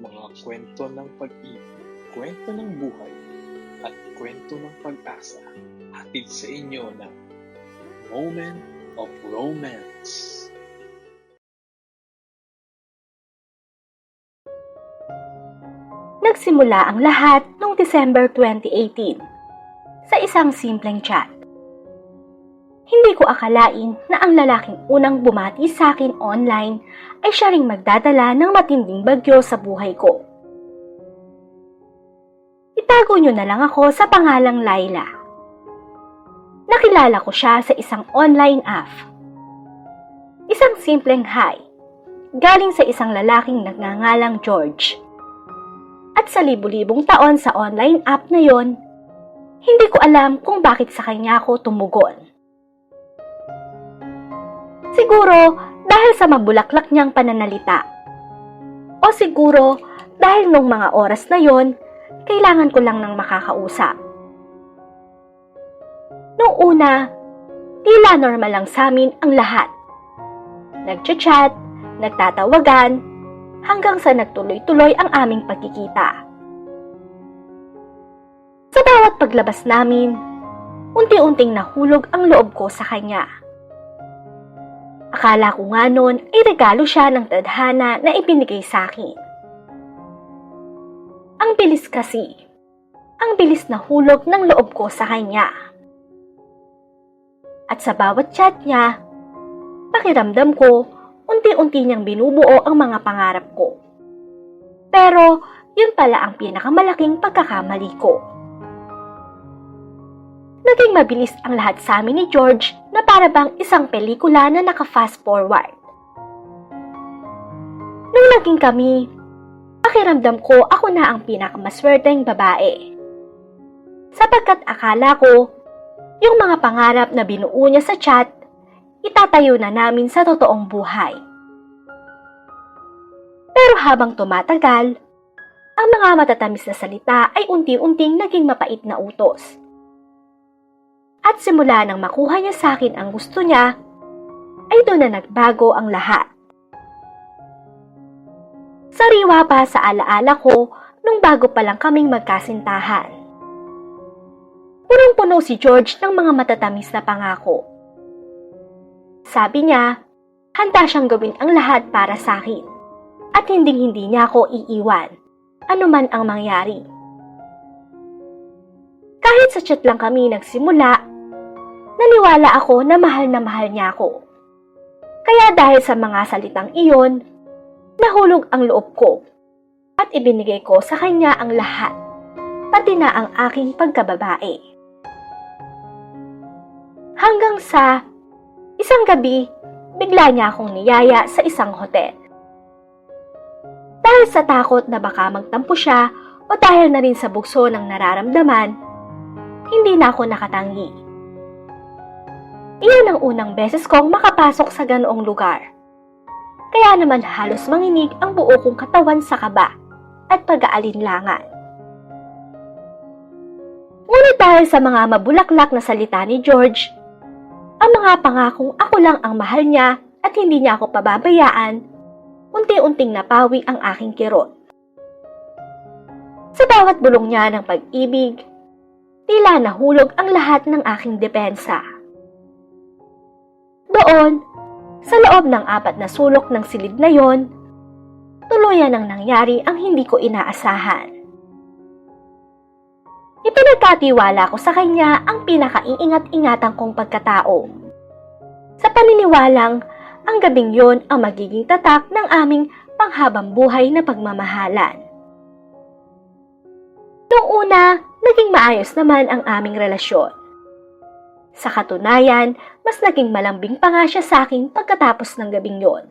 mga kwento ng pag-ibig, kwento ng buhay, at kwento ng pag-asa. Hatid sa inyo ng Moment of Romance. Nagsimula ang lahat noong December 2018 sa isang simpleng chat. Hindi ko akalain na ang lalaking unang bumati sa akin online ay siya ring magdadala ng matinding bagyo sa buhay ko. Itago niyo na lang ako sa pangalang Laila. Nakilala ko siya sa isang online app. Isang simpleng hi, galing sa isang lalaking nagngangalang George. At sa libu-libong taon sa online app na yon, hindi ko alam kung bakit sa kanya ako tumugon. Siguro dahil sa mabulaklak niyang pananalita. O siguro dahil nung mga oras na yon, kailangan ko lang ng makakausap. Nung una, tila normal lang sa amin ang lahat. Nagchat-chat, nagtatawagan, hanggang sa nagtuloy-tuloy ang aming pagkikita. Sa bawat paglabas namin, unti-unting nahulog ang loob ko sa kanya. Akala ko nga noon ay regalo siya ng tadhana na ibinigay sa akin. Ang bilis kasi. Ang bilis na hulog ng loob ko sa kanya. At sa bawat chat niya, pakiramdam ko, unti-unti niyang binubuo ang mga pangarap ko. Pero, yun pala ang pinakamalaking pagkakamali ko. Naging mabilis ang lahat sa amin ni George na para bang isang pelikula na naka-fast forward. Nung naging kami, pakiramdam ko ako na ang pinakamaswerteng babae. Sapagkat akala ko, yung mga pangarap na binuo niya sa chat, itatayo na namin sa totoong buhay. Pero habang tumatagal, ang mga matatamis na salita ay unti-unting naging mapait na utos. At simula nang makuha niya sa akin ang gusto niya, ay doon na nagbago ang lahat. Sariwa pa sa alaala ko nung bago pa lang kaming magkasintahan. Punong-puno si George ng mga matatamis na pangako. Sabi niya, handa siyang gawin ang lahat para sa akin at hinding-hindi niya ako iiwan, anuman ang mangyari. Kahit sa chat lang kami nagsimula, naniwala ako na mahal niya ako. Kaya dahil sa mga salitang iyon, nahulog ang loob ko at ibinigay ko sa kanya ang lahat, pati na ang aking pagkababae. Hanggang sa isang gabi, bigla niya akong niyaya sa isang hotel. Dahil sa takot na baka magtampo siya o dahil na rin sa bugso ng nararamdaman, hindi na ako nakatanggi. Iyon ang unang beses kong makapasok sa ganoong lugar. Kaya naman halos manginig ang buo kong katawan sa kaba at pag-aalinlangan. Ngunit dahil sa mga mabulaklak na salita ni George, ang mga pangakong ako lang ang mahal niya at hindi niya ako pababayaan, unti-unting napawi ang aking kirot. Sa bawat bulong niya ng pag-ibig, tila nahulog ang lahat ng aking depensa. Doon, sa loob ng 4 na sulok ng silid na yon, tuluyan ang nangyari ang hindi ko inaasahan. Ipinagkatiwala ko sa kanya ang pinaka-iingat-ingatan kong pagkatao. Sa paniniwalang, ang gabing yon ang magiging tatak ng aming panghabang buhay na pagmamahalan. Noong una, naging maayos naman ang aming relasyon. Sa katunayan, mas naging malambing pa nga siya sa akin pagkatapos ng gabing yon.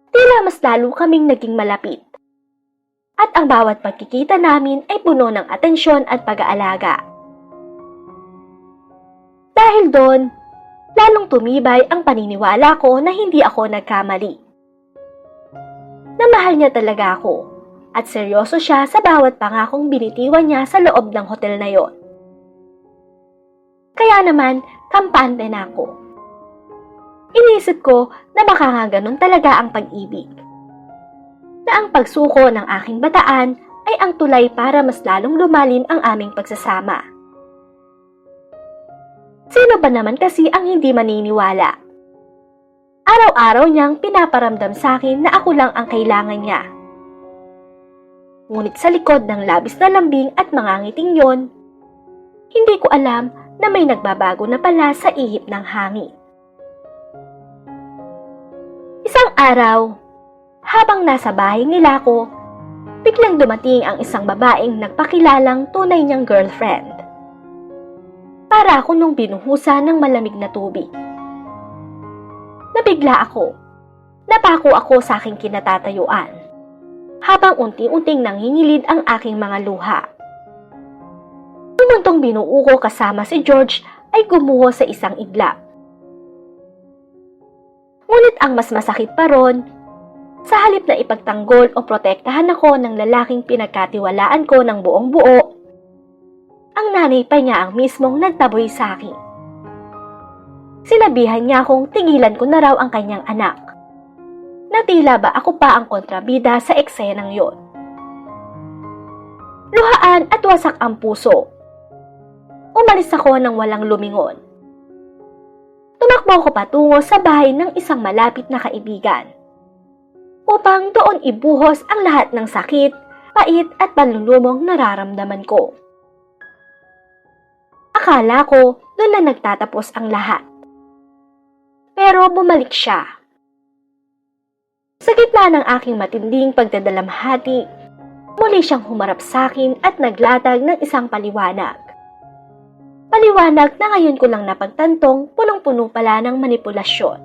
Tila mas lalo kaming naging malapit. At ang bawat pagkikita namin ay puno ng atensyon at pag-aalaga. Dahil doon, lalong tumibay ang paniniwala ko na hindi ako nagkamali. Na mahal niya talaga ako at seryoso siya sa bawat pangakong binitiwan niya sa loob ng hotel na yon. Kaya naman, kampante na ako. Inisip ko na baka nga ganun talaga ang pag-ibig. na ang pagsuko ng aking bataan ay ang tulay para mas lalong lumalim ang aming pagsasama. Sino ba naman kasi ang hindi maniniwala? Araw-araw niyang pinaparamdam sa akin na ako lang ang kailangan niya. Ngunit sa likod ng labis na lambing at mga ngiting yon, hindi ko alam na may nagbabago na pala sa ihip ng hangin. Isang araw, habang nasa bahay nila ko, biglang dumating ang isang babaeng nagpakilalang tunay niyang girlfriend. Para ako nung binuhusan ng malamig na tubig. Nabigla ako. Napako ako sa aking kinatatayuan. Habang unti-unting nangingilid ang aking mga luha. Ang muntong binuo ko kasama si George ay gumuho sa isang iglap. Ngunit ang mas masakit pa ron, sa halip na ipagtanggol o protektahan ako ng lalaking pinagkatiwalaan ko ng buong buo, ang nanay pa niya ang mismong nagtaboy sa akin. Sinabihan niya akong tigilan ko na raw ang kanyang anak. Na tila ba ako pa ang kontrabida sa eksenang yon. Luhaan at wasak ang puso. Umalis ako nang walang lumingon. Tumakbo ko patungo sa bahay ng isang malapit na kaibigan. Upang doon ibuhos ang lahat ng sakit, pait at panlulumong nararamdaman ko. Akala ko doon na nagtatapos ang lahat. Pero bumalik siya. Sa gitna ng aking matinding pagdadalamhati, muli siyang humarap sa akin at naglatag ng isang paliwanag. Paliwanag na ngayon ko lang napagtantong punong-puno pala ng manipulasyon.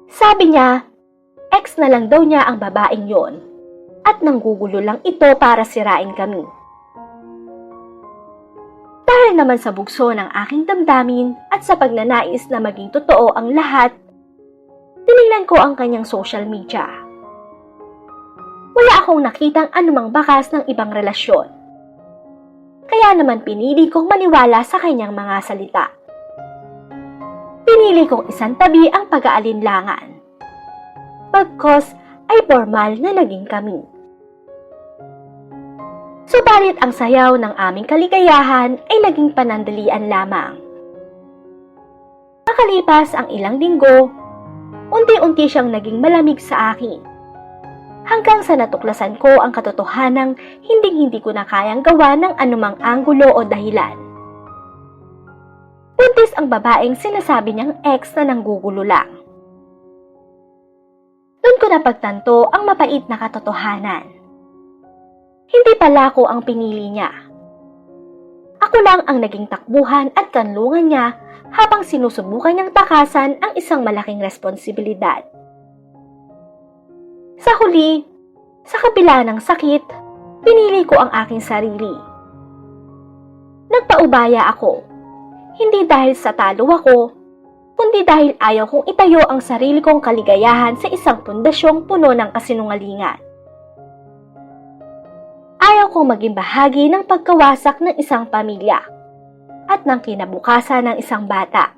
Sabi niya, ex na lang daw niya ang babaeng yon at nanggugulo lang ito para sirain kami. Dahil naman sa bugso ng aking damdamin at sa pagnanais na maging totoo ang lahat, tinignan ko ang kanyang social media. Wala akong nakitang anumang bakas ng ibang relasyon. Kaya naman pinili kong maniwala sa kanyang mga salita. Pinili kong isantabi ang pag-aalinlangan. Pagkos ay formal na naging kami. Subalit ang sayaw ng aming kaligayahan ay naging panandalian lamang. Makalipas ang ilang linggo, unti-unti siyang naging malamig sa akin. Hanggang sa natuklasan ko ang katotohanang hindi ko na kayang gawa ng anumang anggulo o dahilan. Buntis ang babaeng sinasabi niyang ex na nanggugulo lang. Doon ko napagtanto ang mapait na katotohanan. Hindi pala ako ang pinili niya. Ako lang ang naging takbuhan at kanlungan niya habang sinusubukan niyang takasan ang isang malaking responsibilidad. Sa huli, sa kabila ng sakit, pinili ko ang aking sarili. Nagpaubaya ako, hindi dahil sa talo ako, kundi dahil ayaw kong itayo ang sarili kong kaligayahan sa isang pundasyong puno ng kasinungalingan. Ayaw kong maging bahagi ng pagkawasak ng isang pamilya at ng kinabukasan ng isang bata.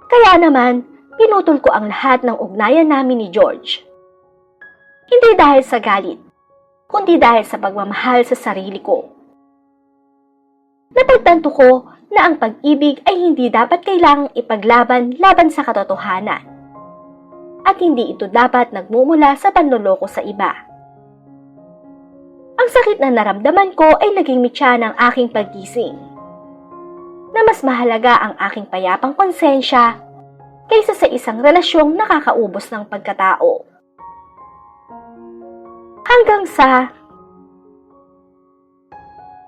Kaya naman, pinutol ko ang lahat ng ugnayan namin ni George. Hindi dahil sa galit, kundi dahil sa pagmamahal sa sarili ko. Napagtanto ko na ang pag-ibig ay hindi dapat kailangang ipaglaban laban sa katotohanan. At hindi ito dapat nagmumula sa panloloko sa iba. Ang sakit na naramdaman ko ay naging mitya ng aking paggising. Na mas mahalaga ang aking payapang konsensya kaysa sa isang relasyong nakakaubos ng pagkatao. Hanggang sa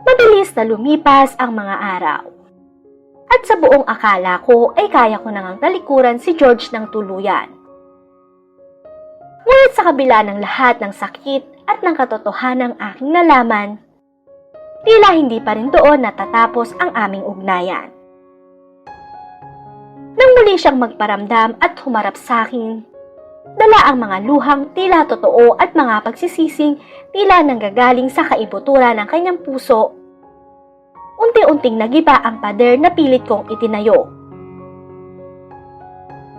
mabilis na lumipas ang mga araw. At sa buong akala ko ay kaya ko nang talikuran si George ng tuluyan. Ngunit sa kabila ng lahat ng sakit at ng katotohanang aking nalaman, tila hindi pa rin doon natatapos ang aming ugnayan. Nang muli siyang magparamdam at humarap sa akin, dala ang mga luhang tila totoo at mga pagsisising tila nanggagaling sa kaibuturan ng kanyang puso, unti-unting nagiba ang pader na pilit kong itinayo.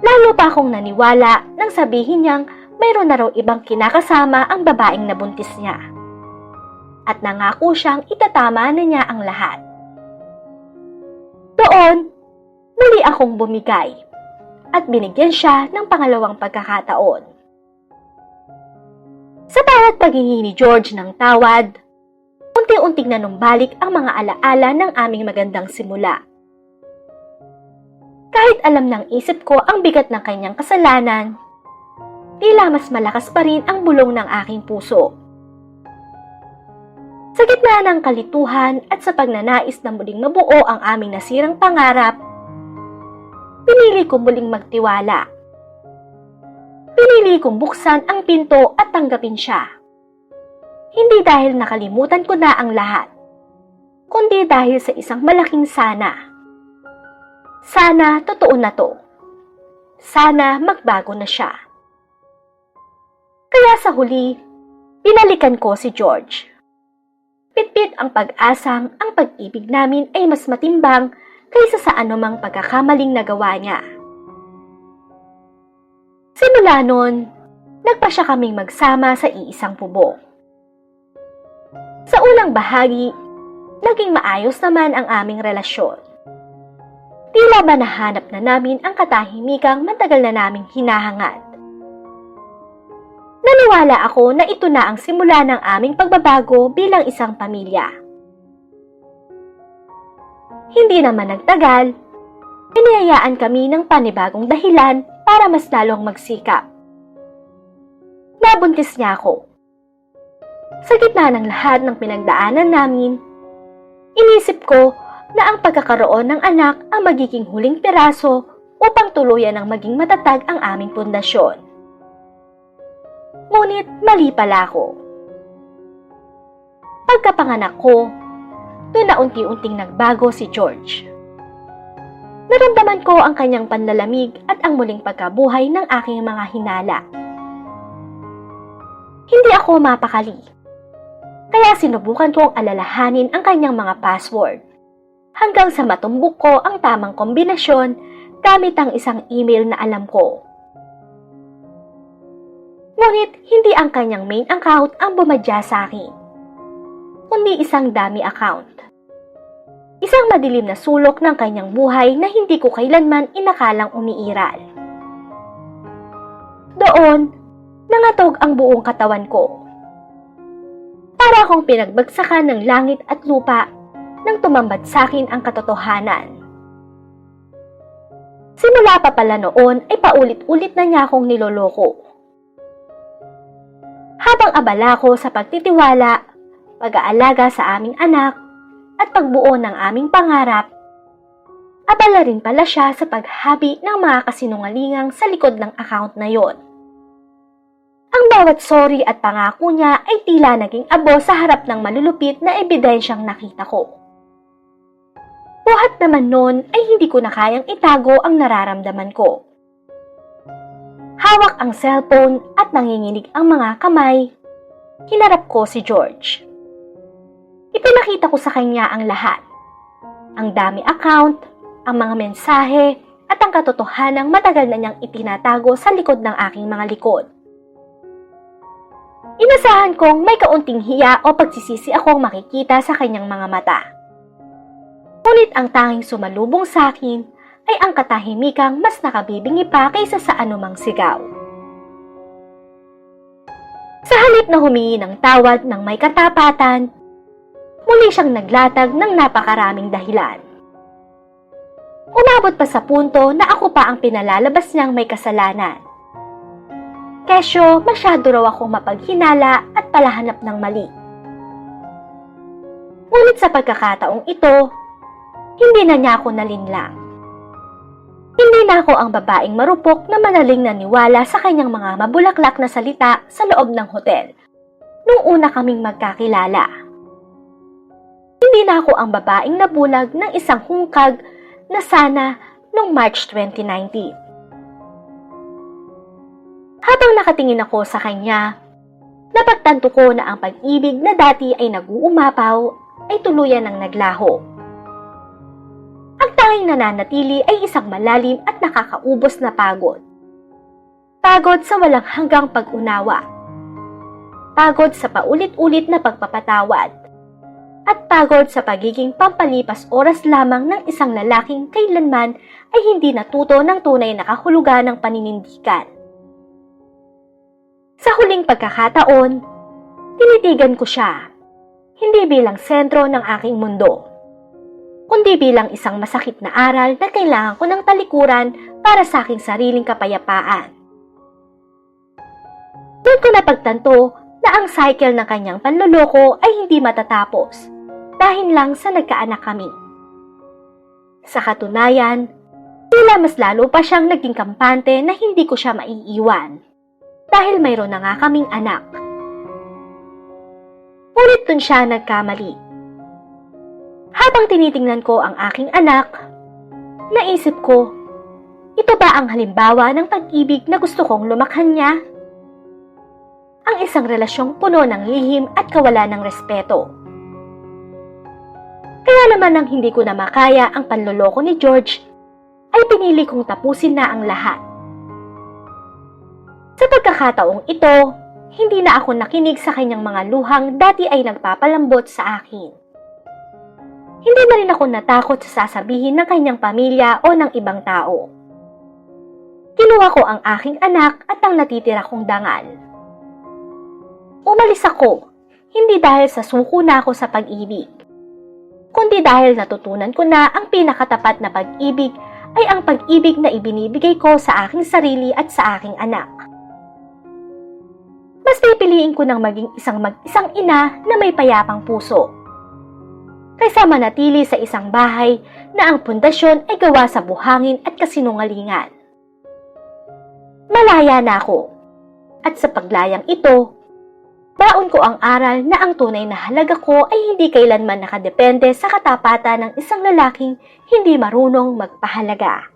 Lalo pa akong naniwala nang sabihin niyang mayroon na raw ibang kinakasama ang babaeng nabuntis niya. At nangako siyang itatama na niya ang lahat. Doon, muli akong bumigay at binigyan siya ng pangalawang pagkakataon. Sa bawat paghingi ni George ng tawad, unti-unting nanumbalik ang mga alaala ng aming magandang simula. Kahit alam ng isip ko ang bigat ng kanyang kasalanan, tila mas malakas pa rin ang bulong ng aking puso. Sa gitna ng kalituhan at sa pagnanais na muling mabuo ang aming nasirang pangarap, pinili ko muling magtiwala. Pinili kong buksan ang pinto at tanggapin siya. Hindi dahil nakalimutan ko na ang lahat, kundi dahil sa isang malaking sana. Sana totoo na to. Sana magbago na siya. Kaya sa huli, binalikan ko si George. Pitpit ang pag-asang ang pag-ibig namin ay mas matimbang kaysa sa anumang pagkakamaling nagawa niya. Simula noon, nagpasya kaming magsama sa iisang bubong. Sa unang bahagi, naging maayos naman ang aming relasyon. Tila ba nahanap na namin ang katahimikang matagal na naming hinahangad. Naniwala ako na ito na ang simula ng aming pagbabago bilang isang pamilya. Hindi naman nagtagal, pinayayaan kami ng panibagong dahilan para mas lalong magsikap. Nabuntis niya ako. Sa gitna ng lahat ng pinagdaanan namin, inisip ko na ang pagkakaroon ng anak ang magiging huling piraso upang tuluyan ng maging matatag ang aming pundasyon. Ngunit mali pala ako. Pagkapanganak ko, doon na unti-unting nagbago si George. Naramdaman ko ang kanyang panlalamig at ang muling pagkabuhay ng aking mga hinala. Hindi ako mapakali, kaya sinubukan kong alalahanin ang kanyang mga password hanggang sa matumbok ko ang tamang kombinasyon gamit ang isang email na alam ko. Ngunit hindi ang kanyang main account ang bumadya sa akin, kundi isang dummy account. Isang madilim na sulok ng kanyang buhay na hindi ko kailanman inakalang umiiral. Doon, nangatog ang buong katawan ko. Para akong pinagbagsakan ng langit at lupa nang tumambad sa akin ang katotohanan. Simula pa pala noon ay paulit-ulit na niya akong niloloko. Habang abala ko sa pagtitiwala, pag-aalaga sa aming anak, at pagbuo ng aming pangarap, abala rin pala siya sa paghabi ng mga kasinungalingang sa likod ng account na yon. Ang bawat sorry at pangako niya ay tila naging abo sa harap ng malulupit na ebidensyang nakita ko. Buhat naman noon ay hindi ko na kayang itago ang nararamdaman ko. Hawak ang cellphone at nanginginig ang mga kamay. Hinarap ko si George. Ipinakita ko sa kanya ang lahat. Ang dami account, ang mga mensahe, at ang katotohanang matagal na niyang itinatago sa likod ng aking mga likod. Inasahan kong may kaunting hiya o pagsisisi akong makikita sa kanyang mga mata. Ngunit ang tanging sumalubong sa akin ay ang katahimikang mas nakabibingi pa kaysa sa anumang sigaw. Sa halip na humingi ng tawad ng may katapatan, muli siyang naglatag ng napakaraming dahilan. Umabot pa sa punto na ako pa ang pinalalabas niyang may kasalanan. Kesyo, masyado raw akong mapaghinala at palahanap ng mali. Ngunit sa pagkakataong ito, hindi na niya ako nalinlang. Hindi na ako ang babaeng marupok na manaling naniwala sa kanyang mga mabulaklak na salita sa loob ng hotel nung una kaming magkakilala. Hindi na ako ang babaeng nabulag ng isang hungkag na sana noong March 2019. Habang nakatingin ako sa kanya, napagtanto ko na ang pag-ibig na dati ay nag-uumapaw ay tuluyan ng naglaho. Ang tanging nananatili ay isang malalim at nakakaubos na pagod. Pagod sa walang hanggang pag-unawa. Pagod sa paulit-ulit na pagpapatawad. At pagod sa pagiging pampalipas oras lamang ng isang lalaking kailanman ay hindi natuto ng tunay na kahulugan ng paninindigan. Sa huling pagkakataon, tinitigan ko siya, hindi bilang sentro ng aking mundo, kundi bilang isang masakit na aral na kailangan ko ng talikuran para sa aking sariling kapayapaan. Doon ko napagtanto na ang cycle ng kanyang panloloko ay hindi matatapos dahil lang sa nagkaanak kami. Sa katunayan, tila mas lalo pa siyang naging kampante na hindi ko siya maiiwan dahil mayroon na nga kaming anak. Ngunit dun siya nagkamali. Habang tinitingnan ko ang aking anak, naisip ko, ito ba ang halimbawa ng pag-ibig na gusto kong lumakhan niya? Ang isang relasyong puno ng lihim at kawalan ng respeto. Kaya naman nang hindi ko na makaya ang panloloko ni George, ay pinili kong tapusin na ang lahat. Sa pagkakataong ito, hindi na ako nakinig sa kanyang mga luhang dati ay nagpapalambot sa akin. Hindi na rin ako natakot sa sasabihin ng kanyang pamilya o ng ibang tao. Kinuha ko ang aking anak at ang natitira kong dangal. Umalis ako, hindi dahil sa suko na ako sa pag-ibig, kundi dahil natutunan ko na ang pinakatapat na pag-ibig ay ang pag-ibig na ibinibigay ko sa aking sarili at sa aking anak. Mas pipiliin ko ng maging isang mag-isang ina na may payapang puso, kaysa manatili sa isang bahay na ang pundasyon ay gawa sa buhangin at kasinungalingan. Malaya na ako, at sa paglayang ito, baon ko ang aral na ang tunay na halaga ko ay hindi kailanman nakadepende sa katapatan ng isang lalaking hindi marunong magpahalaga.